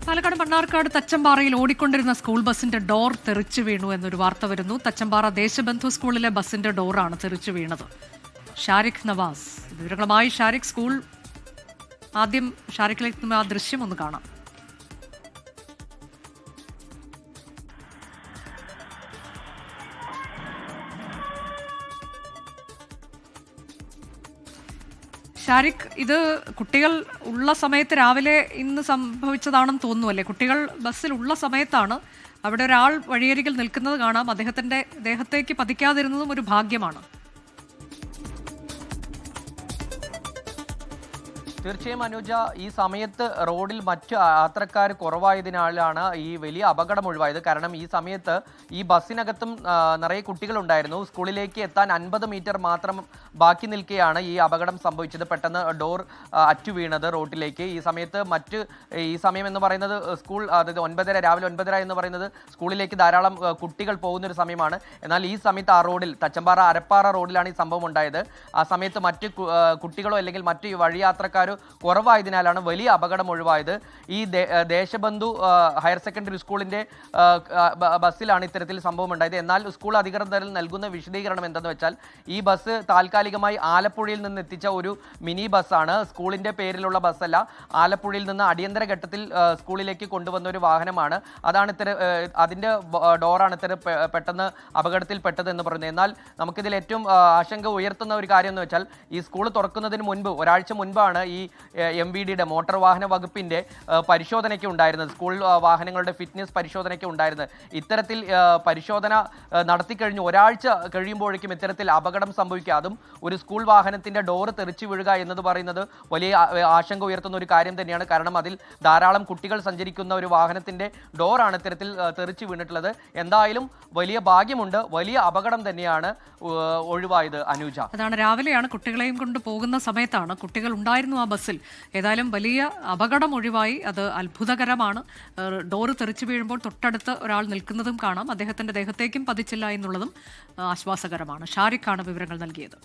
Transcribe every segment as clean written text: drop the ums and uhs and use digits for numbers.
പാലക്കാട് മണ്ണാർക്കാട് തച്ചമ്പാറയിൽ ഓടിക്കൊണ്ടിരുന്ന സ്കൂൾ ബസിന്റെ ഡോർ തെറിച്ചു വീണു എന്നൊരു വാർത്ത വരുന്നു. തച്ചമ്പാറ ദേശബന്ധു സ്കൂളിലെ ബസിന്റെ ഡോറാണ് തെറിച്ചു വീണത്. ഷാരിഖ് നവാസ് വിവരങ്ങളുമായി. ഷാരിഖ്, സ്കൂൾ ആദ്യം ഷാരിഖിലേക്ക് നിന്ന് ആ ദൃശ്യം ഒന്ന് കാണാം. ഷാരിഖ്, ഇത് കുട്ടികൾ ഉള്ള സമയത്ത് രാവിലെ ഇന്ന് സംഭവിച്ചതാണെന്ന് തോന്നുന്നു അല്ലേ? കുട്ടികൾ ബസ്സിൽ ഉള്ള സമയത്താണ് അവിടെ ഒരാൾ വഴിയരികിൽ നിൽക്കുന്നത് കാണാം. അദ്ദേഹത്തിന്റെ ദേഹത്തേക്ക് പതിക്കാതിരുന്നതും ഒരു ഭാഗ്യമാണ്. തീർച്ചയായും അനുജ, ഈ സമയത്ത് റോഡിൽ മറ്റു യാത്രക്കാർ കുറവായതിനാലാണ് ഈ വലിയ അപകടം ഒഴിവായത്. കാരണം ഈ സമയത്ത് ഈ ബസ്സിനകത്തും നിറയെ കുട്ടികളുണ്ടായിരുന്നു. സ്കൂളിലേക്ക് എത്താൻ 50 മീറ്റർ മാത്രം ബാക്കി നിൽക്കെയാണ് ഈ അപകടം സംഭവിച്ചത്. പെട്ടെന്ന് ഡോർ അറ്റു വീണത് റോഡിലേക്ക്. ഈ സമയം എന്ന് പറയുന്നത് സ്കൂൾ, അതായത് 9:30, രാവിലെ 9:30 എന്ന് പറയുന്നത് സ്കൂളിലേക്ക് ധാരാളം കുട്ടികൾ പോകുന്നൊരു സമയമാണ്. എന്നാൽ ഈ സമയത്ത് ആ റോഡിൽ, തച്ചമ്പാറ അരപ്പാറ റോഡിലാണ് ഈ സംഭവം ഉണ്ടായത്. ആ സമയത്ത് മറ്റ് കുട്ടികളോ അല്ലെങ്കിൽ മറ്റ് വഴിയാത്രക്കാരോ കുറവായതിനാലാണ് വലിയ അപകടം ഒഴിവായത്. ഈ ദേശബന്ധു ഹയർ സെക്കൻഡറി സ്കൂളിന്റെ ബസ്സിലാണ് ഇത്തരത്തിൽ സംഭവം ഉണ്ടായത്. എന്നാൽ സ്കൂൾ അധികൃതർ നൽകുന്ന വിശദീകരണം എന്തെന്ന് വെച്ചാൽ, ഈ ബസ് താൽക്കാലികമായി ആലപ്പുഴയിൽ നിന്ന് എത്തിച്ച ഒരു മിനി ബസ്സാണ്. സ്കൂളിന്റെ പേരിലുള്ള ബസ്സല്ല. ആലപ്പുഴയിൽ നിന്ന് അടിയന്തര ഘട്ടത്തിൽ സ്കൂളിലേക്ക് കൊണ്ടുവന്ന ഒരു വാഹനമാണ്. അതിന്റെ ഡോറാണ് പെട്ടെന്ന് അപകടത്തിൽപ്പെട്ടത് എന്ന് പറയുന്നത്. എന്നാൽ നമുക്കിതിൽ ഏറ്റവും ആശങ്ക ഉയർത്തുന്ന ഒരു കാര്യം എന്ന് വെച്ചാൽ, ഈ സ്കൂൾ തുറക്കുന്നതിന് മുൻപ്, ഒരാഴ്ച മുൻപാണ് ഈ MVDയുടെ മോട്ടോർ വാഹന വകുപ്പിന്റെ പരിശോധനയ്ക്ക് ഉണ്ടായിരുന്നത്. സ്കൂൾ വാഹനങ്ങളുടെ ഫിറ്റ്നസ് പരിശോധനയ്ക്ക് ഉണ്ടായിരുന്നത്. ഇത്തരത്തിൽ പരിശോധന നടത്തിക്കഴിഞ്ഞ് ഒരാഴ്ച കഴിയുമ്പോഴേക്കും ഇത്തരത്തിൽ അപകടം സംഭവിക്കുക, അതും ഒരു സ്കൂൾ വാഹനത്തിന്റെ ഡോറ് തെറിച്ചു വീഴുക എന്നത് പറയുന്നത് വലിയ ആശങ്ക ഉയർത്തുന്ന ഒരു കാര്യം തന്നെയാണ്. കാരണം അതിൽ ധാരാളം കുട്ടികൾ സഞ്ചരിക്കുന്ന ഒരു വാഹനത്തിന്റെ ഡോറാണ് ഇത്തരത്തിൽ തെറിച്ചു വീണിട്ടുള്ളത്. എന്തായാലും വലിയ ഭാഗ്യമുണ്ട്, വലിയ അപകടം തന്നെയാണ് ഒഴിവായത് അനുജ. അതാണ്, രാവിലെയാണ്, കുട്ടികളെയും കൊണ്ട് പോകുന്ന സമയത്താണ്. കുട്ടികൾ ഉണ്ടായിരുന്നു ആ ബസ്സിൽ. ഏതായാലും വലിയ അപകടം ഒഴിവായി. അത് അത്ഭുതകരമാണ്. ഡോറ് തെറിച്ചു വീഴുമ്പോൾ തൊട്ടടുത്ത് ഒരാൾ നിൽക്കുന്നതും കാണാം. അദ്ദേഹത്തിന്റെ ദേഹത്തേക്കും പതിച്ചില്ല എന്നുള്ളതും ആശ്വാസകരമാണ്. ഷാരിഖാണ് വിവരങ്ങൾ നൽകിയത്.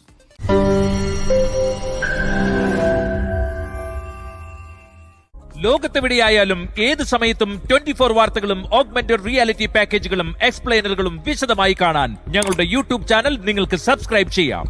ലോകത്തെവിടെയായാലും ഏത് സമയത്തും 24 വാർത്തകളും ഓഗ്മെന്റഡ് റിയാലിറ്റി പാക്കേജുകളും എക്സ്പ്ലെയിനറുകളും വിശദമായി കാണാൻ ഞങ്ങളുടെ YouTube ചാനൽ നിങ്ങൾക്ക് സബ്സ്ക്രൈബ് ചെയ്യാം.